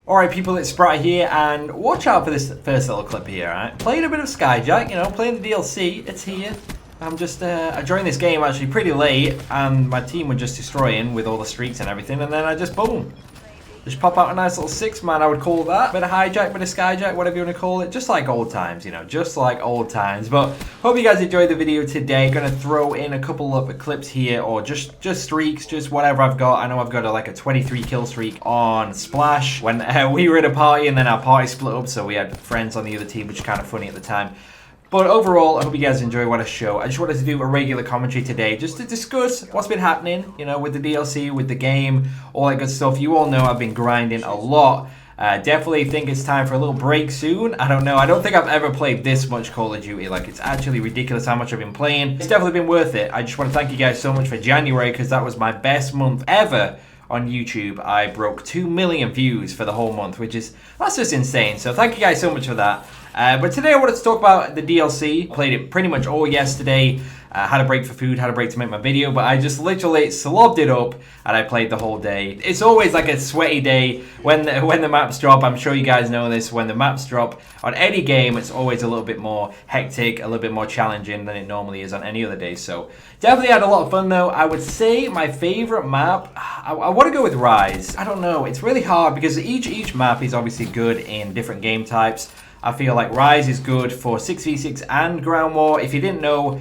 Alright people, it's Spratt here, and watch out for this first little clip here, alright? Playing a bit of Skyjacked, playing the DLC, it's here. I'm just, I joined this game actually pretty late, and my team were just destroying with all the streaks and everything, and then I just, boom. Just pop out a nice little 6-man, I would call that. Bit of hijack, bit of skyjack, whatever you want to call it. Just like old times, just like old times. But hope you guys enjoyed the video today. Gonna throw in a couple of clips here, or just streaks, just whatever I've got. I know I've got like a 23 kill streak on Splash when we were at a party, and then our party split up, so we had friends on the other team, which is kind of funny at the time. But overall, I hope you guys enjoy what I show. I just wanted to do a regular commentary today just to discuss what's been happening, with the DLC, with the game, all that good stuff. You all know I've been grinding a lot. Definitely think it's time for a little break soon. I don't know. I don't think I've ever played this much Call of Duty. Like, it's actually ridiculous how much I've been playing. It's definitely been worth it. I just want to thank you guys so much for January, because that was my best month ever on YouTube. I broke 2 million views for the whole month, that's just insane. So thank you guys so much for that. But today I wanted to talk about the DLC. Played it pretty much all yesterday. Had a break for food, had a break to make my video, but I just literally slobbed it up and I played the whole day. It's always like a sweaty day when the maps drop. I'm sure you guys know this. When the maps drop on any game, it's always a little bit more hectic, a little bit more challenging than it normally is on any other day. So definitely had a lot of fun though. I would say my favorite map, I want to go with Rise. I don't know. It's really hard because each map is obviously good in different game types. I feel like Rise is good for 6v6 and Ground War. If you didn't know,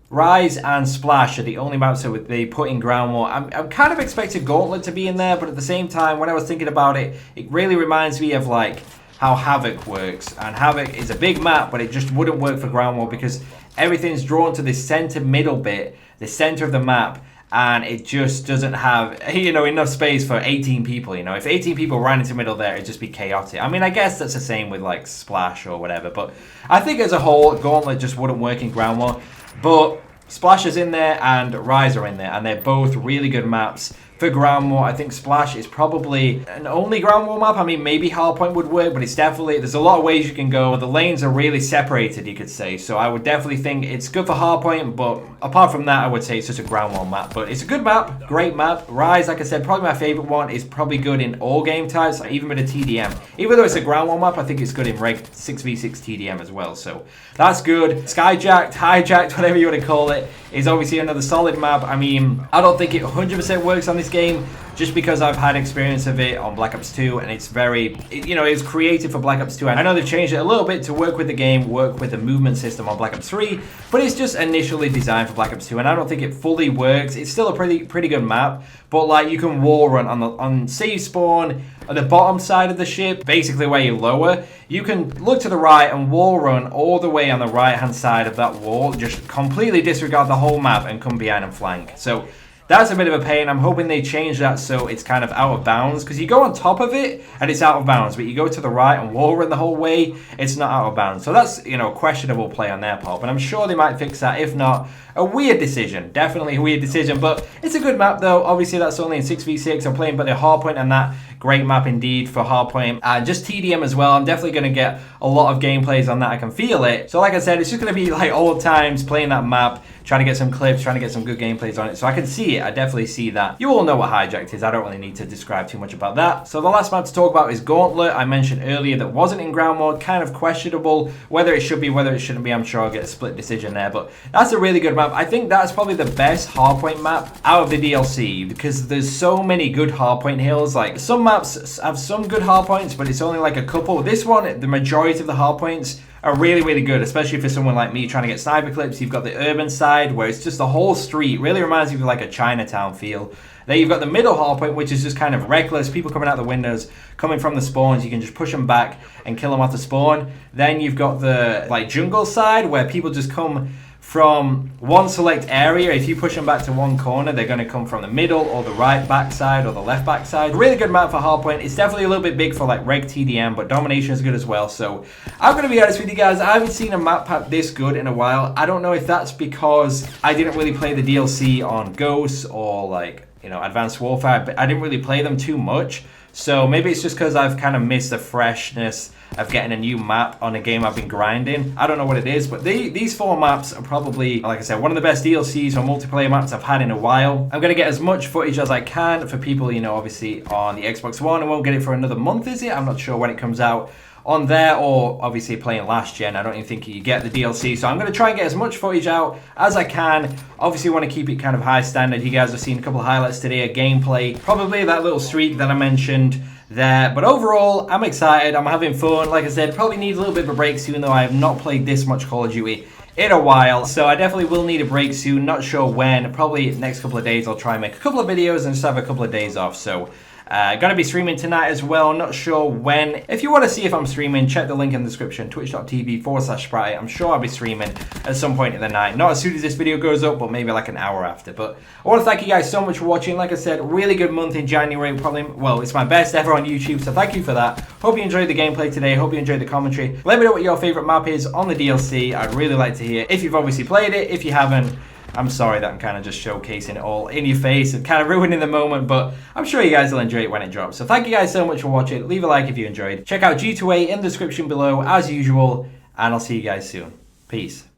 Rise and Splash are the only maps that they put in Ground War. I'm kind of expecting Gauntlet to be in there, but at the same time, when I was thinking about it, it really reminds me of like how Havoc works. And Havoc is a big map, but it just wouldn't work for Ground War because everything's drawn to this center middle bit, the center of the map, and it just doesn't have, enough space for 18 people, If 18 people ran into the middle there, it'd just be chaotic. I mean, I guess that's the same with, like, Splash or whatever, but I think as a whole, Gauntlet just wouldn't work in Ground War. But Splash is in there and Rise are in there, and they're both really good maps. For Ground War, I think Splash is probably an only Ground War map. I mean, maybe Hardpoint would work, but it's definitely, there's a lot of ways you can go. The lanes are really separated, you could say. So I would definitely think it's good for Hardpoint, but apart from that, I would say it's just a Ground War map. But it's a good map, great map. Rise, like I said, probably my favorite one, is probably good in all game types, even with a TDM. Even though it's a Ground War map, I think it's good in Reg 6v6 TDM as well. So that's good. Skyjacked, hijacked, whatever you want to call it, is obviously another solid map. I mean, I don't think it 100% works on this game, just because I've had experience of it on Black Ops 2, and it's very, it's created for Black Ops 2. And I know they've changed it a little bit to work with the game, work with the movement system on Black Ops 3, but it's just initially designed for Black Ops 2, and I don't think it fully works. It's still a pretty good map, but like you can wall run on save spawn at the bottom side of the ship, basically where you lower. You can look to the right and wall run all the way on the right hand side of that wall, just completely disregard the whole map and come behind and flank. So that's a bit of a pain. I'm hoping they change that so it's kind of out of bounds, because you go on top of it and it's out of bounds, but you go to the right and wall run the whole way, it's not out of bounds. So that's, questionable play on their part, but I'm sure they might fix that. If not, a weird decision. Definitely a weird decision, but it's a good map though. Obviously that's only in 6v6. I'm playing by the Hardpoint, and that great map indeed for Hardpoint. Just TDM as well. I'm definitely going to get a lot of gameplays on that. I can feel it. So like I said, it's just going to be like old times playing that map, trying to get some clips, trying to get some good gameplays on it. So I can see it. I definitely see that. You all know what Hijacked is. I don't really need to describe too much about that. So the last map to talk about is Gauntlet. I mentioned earlier that wasn't in Ground Mode. Kind of questionable whether it should be, whether it shouldn't be. I'm sure I'll get a split decision there, but that's a really good map. I think that's probably the best Hardpoint map out of the DLC, because there's so many good Hardpoint hills. Like, some maps have some good hardpoints, but it's only like a couple. This one, the majority of the hardpoints are really good, especially for someone like me trying to get sniper clips. You've got the urban side where it's just the whole street. Really reminds me of like a Chinatown feel. Then you've got the middle hardpoint, which is just kind of reckless. People coming out the windows, coming from the spawns. You can just push them back and kill them off the spawn. Then you've got the like jungle side where people just come from one select area. If you push them back to one corner, they're going to come from the middle or the right back side or the left back side. Really good map for Hardpoint. It's definitely a little bit big for like Reg TDM, but Domination is good as well. So I'm going to be honest with you guys, I haven't seen a map pack this good in a while. I don't know if that's because I didn't really play the DLC on Ghosts or like, Advanced Warfare, but I didn't really play them too much. So maybe it's just because I've kind of missed the freshness of getting a new map on a game I've been grinding. I don't know what it is, but these 4 maps are probably, like I said, one of the best DLCs or multiplayer maps I've had in a while. I'm going to get as much footage as I can for people, you know, obviously on the Xbox One. I won't get it for another month, is it? I'm not sure when it comes out on there, or obviously playing last gen. I don't even think you get the DLC, so I'm going to try and get as much footage out as I can. Obviously want to keep it kind of high standard. You guys have seen a couple of highlights today, a gameplay, probably that little streak that I mentioned there, but overall I'm excited, I'm having fun. Like I said, probably need a little bit of a break soon, though I have not played this much Call of Duty in a while, so I definitely will need a break soon. Not sure when, probably next couple of days I'll try and make a couple of videos and just have a couple of days off. So gonna be streaming tonight as well, not sure when. If you want to see if I'm streaming, check the link in the description, twitch.tv/Spratt. I'm sure I'll be streaming at some point in the night. Not as soon as this video goes up, but maybe like an hour after. But I want to thank you guys so much for watching. Like I said, really good month in January. Probably, well, it's my best ever on YouTube, so thank you for that. Hope you enjoyed the gameplay today. Hope you enjoyed the commentary. Let me know what your favorite map is on the DLC. I'd really like to hear. If you've obviously played it, if you haven't, I'm sorry that I'm kind of just showcasing it all in your face and kind of ruining the moment, but I'm sure you guys will enjoy it when it drops. So thank you guys so much for watching. Leave a like if you enjoyed. Check out G2A in the description below as usual, and I'll see you guys soon. Peace.